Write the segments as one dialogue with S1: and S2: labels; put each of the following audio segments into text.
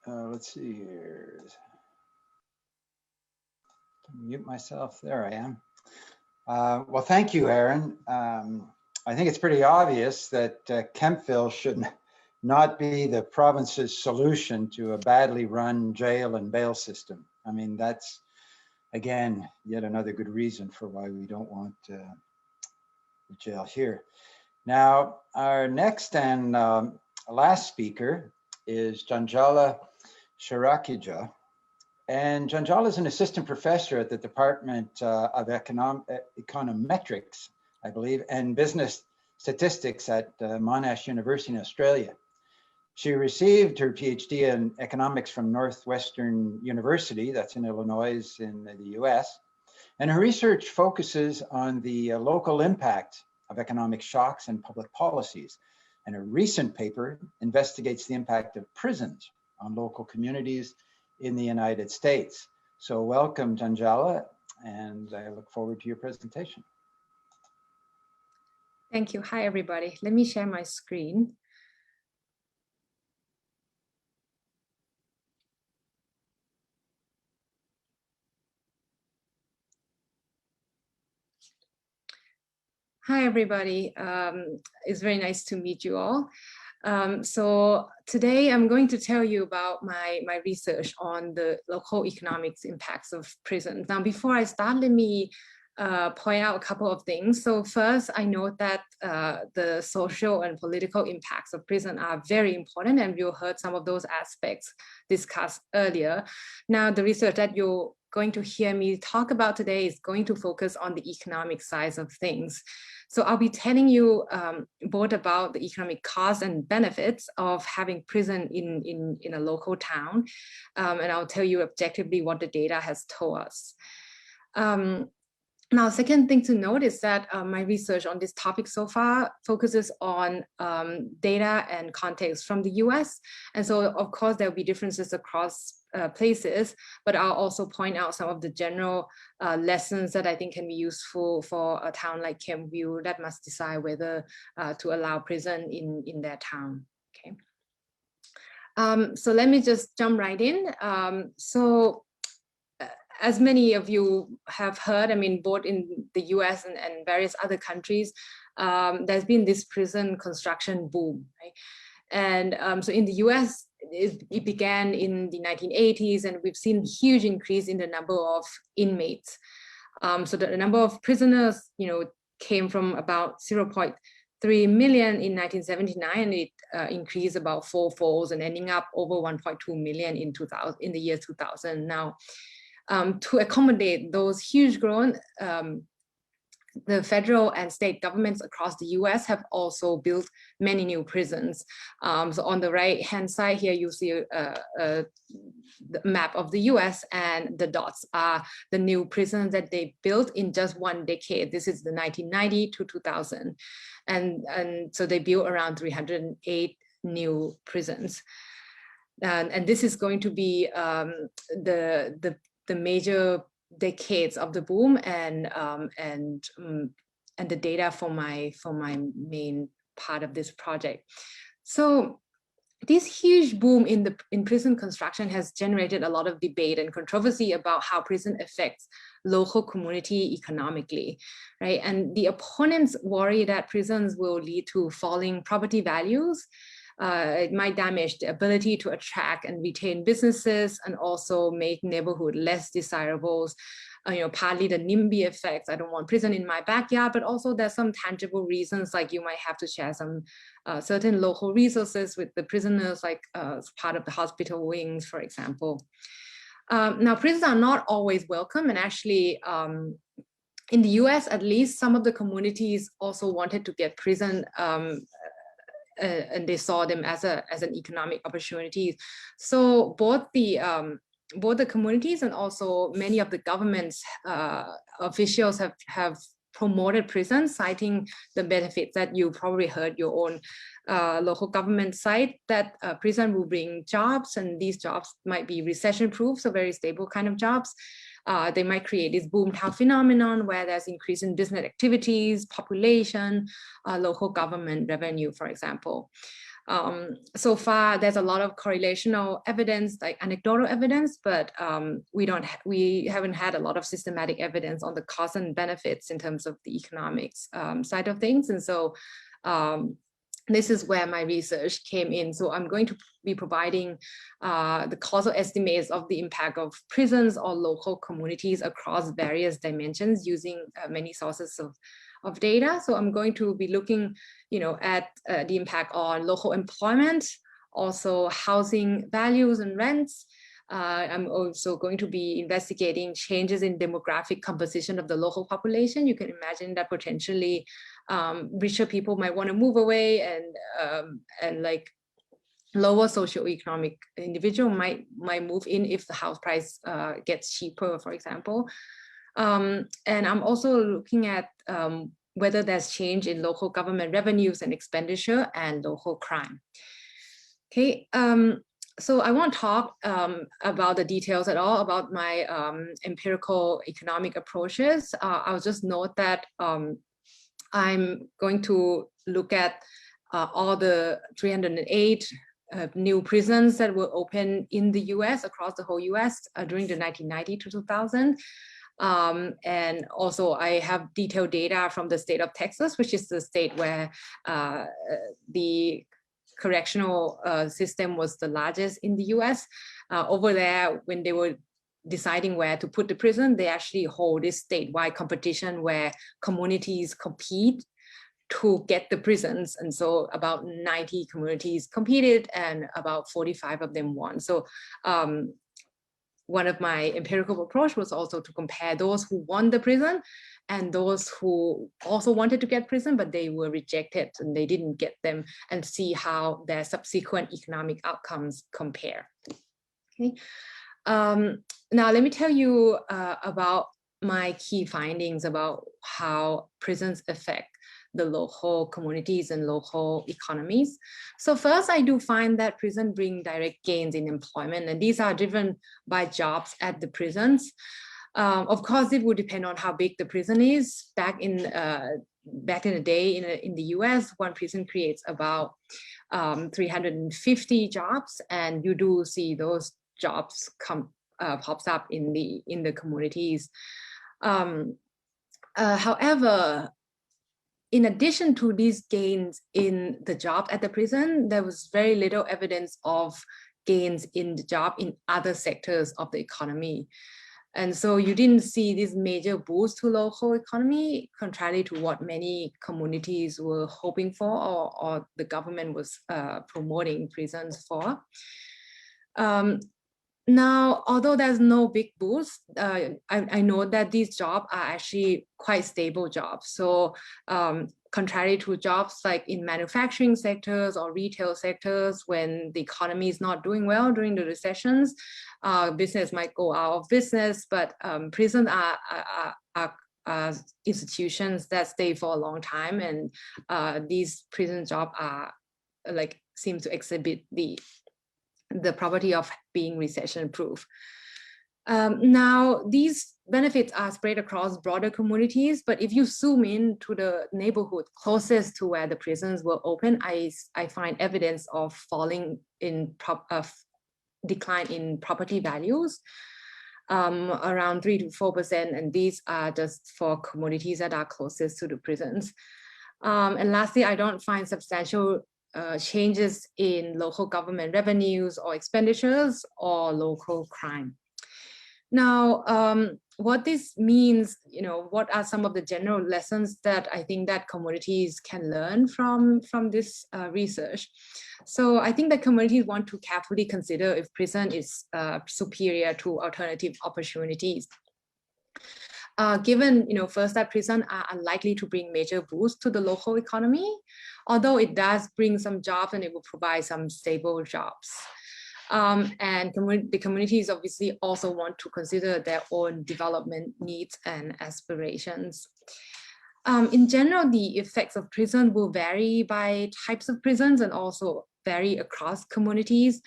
S1: let's see here. Mute myself. There I am. Well, thank you, Aaron. I think it's pretty obvious that Kemptville should not be the province's solution to a badly run jail and bail system. I mean, that's, again, yet another good reason for why we don't want the jail here. Now, our next and last speaker is Janjala Chirakijja. And Janjala is an assistant professor at the Department of Econometrics, I believe, and Business Statistics at Monash University in Australia. She received her Ph.D. in economics from Northwestern University, that's in Illinois in the US. And her research focuses on the local impact of economic shocks and public policies. And a recent paper investigates the impact of prisons on local communities in the United States. So welcome, Janjala, and I look forward to your presentation.
S2: Thank you. Hi, everybody. Let me share my screen. Hi, everybody. It's very nice to meet you all. So today I'm going to tell you about my research on the local economics impacts of prisons. Now, before I start, let me point out a couple of things. So first, I note that the social and political impacts of prison are very important, and you heard some of those aspects discussed earlier. Now, the research that you're going to hear me talk about today is going to focus on the economic side of things. So I'll be telling you both about the economic costs and benefits of having prison in a local town, and I'll tell you objectively what the data has told us. Now, second thing to note is that my research on this topic so far focuses on data and context from the US. And so, of course, there'll be differences across places, but I'll also point out some of the general lessons that I think can be useful for a town like Kemptville that must decide whether to allow prison in their town. Okay. So let me just jump right in. As many of you have heard, I mean, both in the US and various other countries, there's been this prison construction boom, right? And so in the US, it began in the 1980s, and we've seen a huge increase in the number of inmates. So the number of prisoners, came from about 0.3 million in 1979, and it increased about fourfold and ending up over 1.2 million in the year 2000. Now, to accommodate those huge growth, the federal and state governments across the US have also built many new prisons. So on the right-hand side here, you see the map of the US, and the dots are the new prisons that they built in just one decade. This is the 1990 to 2000. And so they built around 308 new prisons. And this is going to be the major decades of the boom and the data for my main part of this project. So this huge boom in prison construction has generated a lot of debate and controversy about how prison affects local community economically, right? And the opponents worry that prisons will lead to falling property values. It might damage the ability to attract and retain businesses, and also make neighborhood less desirable. Partly the NIMBY effects. I don't want prison in my backyard, but also there's some tangible reasons, like you might have to share some certain local resources with the prisoners, like as part of the hospital wings, for example. Now, prisons are not always welcome, and actually, in the US, at least, some of the communities also wanted to get prison. And they saw them as an economic opportunity. So both the communities and also many of the government's officials have promoted prisons, citing the benefits that you probably heard your own local government cite, that prison will bring jobs, and these jobs might be recession-proof, so very stable kind of jobs. They might create this boomtown phenomenon where there's increase in business activities, population, local government revenue, for example. So far, there's a lot of correlational evidence, like anecdotal evidence, but we haven't had a lot of systematic evidence on the costs and benefits in terms of the economics side of things. And so this is where my research came in. So I'm going to be providing the causal estimates of the impact of prisons or local communities across various dimensions using many sources of data. So I'm going to be looking, at the impact on local employment, also housing values and rents. I'm also going to be investigating changes in demographic composition of the local population. You can imagine that potentially richer people might want to move away, and like lower socioeconomic individual might move in if the house price gets cheaper, for example. And I'm also looking at whether there's change in local government revenues and expenditure and local crime. Okay, so I won't talk about the details at all about my empirical economic approaches. I'll just note that I'm going to look at all the 308 new prisons that were open in the US, across the whole US during the 1990 to 2000. And also I have detailed data from the state of Texas, which is the state where the correctional system was the largest in the US. Over there, when they were deciding where to put the prison, they actually hold this statewide competition where communities compete to get the prisons. And so about 90 communities competed and about 45 of them won. So one of my empirical approach was also to compare those who won the prison and those who also wanted to get prison, but they were rejected and they didn't get them, and see how their subsequent economic outcomes compare. Okay. Now let me tell you about my key findings about how prisons affect the local communities and local economies. So first, I do find that prison bring direct gains in employment, and these are driven by jobs at the prisons. Of course, it would depend on how big the prison is. Back in the day in the US, one prison creates about 350 jobs, and you do see those jobs pops up in the communities. However, in addition to these gains in the job at the prison, there was very little evidence of gains in the job in other sectors of the economy. And so you didn't see this major boost to local economy, contrary to what many communities were hoping for, or the government was promoting prisons for. Now, although there's no big boost, I know that these jobs are actually quite stable jobs. So contrary to jobs like in manufacturing sectors or retail sectors, when the economy is not doing well during the recessions, business might go out of business, but prisons are institutions that stay for a long time, and these prison jobs are seem to exhibit the property of being recession proof. Now, these benefits are spread across broader communities, but if you zoom in to the neighborhood closest to where the prisons were open, I find evidence of decline in property values, around 3 to 4%, and these are just for communities that are closest to the prisons. And lastly, I don't find substantial changes in local government revenues or expenditures or local crime. Now, what this means, what are some of the general lessons that I think that communities can learn from this research? So I think that communities want to carefully consider if prison is superior to alternative opportunities. Given, first, that prison are unlikely to bring major boost to the local economy, although it does bring some jobs and it will provide some stable jobs. And the communities obviously also want to consider their own development needs and aspirations. In general, the effects of prison will vary by types of prisons and also vary across communities.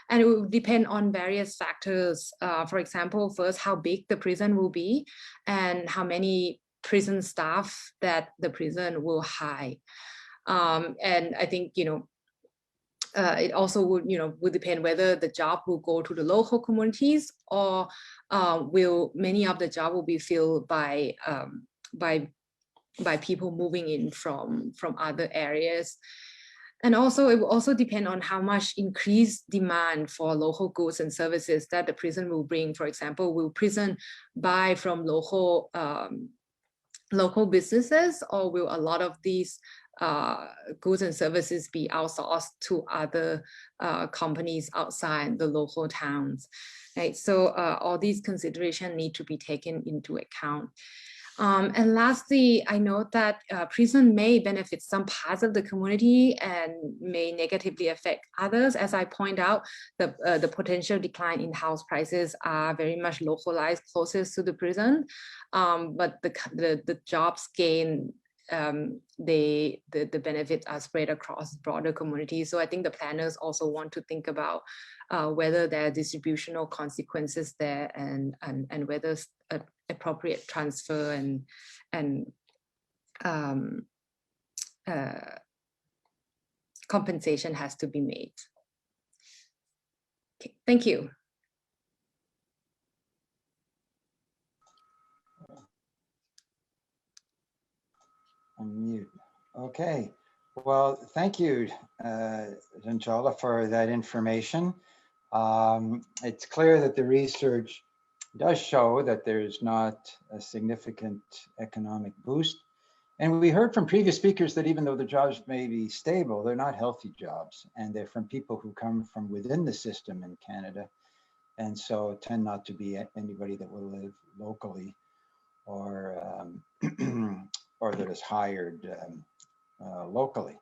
S2: And it will depend on various factors. For example, first, how big the prison will be and how many prison staff that the prison will hire. And I think, it also would depend whether the job will go to the local communities, or will many of the job will be filled by people moving in from other areas. And also, it will also depend on how much increased demand for local goods and services that the prison will bring. For example, will prison buy from local businesses, or will a lot of these goods and services be outsourced to other companies outside the local towns, right? So all these considerations need to be taken into account. And lastly, I note that prison may benefit some parts of the community and may negatively affect others. As I point out, the potential decline in house prices are very much localized closest to the prison, but the jobs gain, the benefits are spread across broader communities. So I think the planners also want to think about whether there are distributional consequences there, and whether appropriate transfer and compensation has to be made. Okay, thank you.
S1: Unmute. Okay. Well, thank you, Janjala, for that information. It's clear that the research does show that there's not a significant economic boost. And we heard from previous speakers that even though the jobs may be stable, they're not healthy jobs, and they're from people who come from within the system in Canada, and so tend not to be anybody that will live locally or or that is hired locally.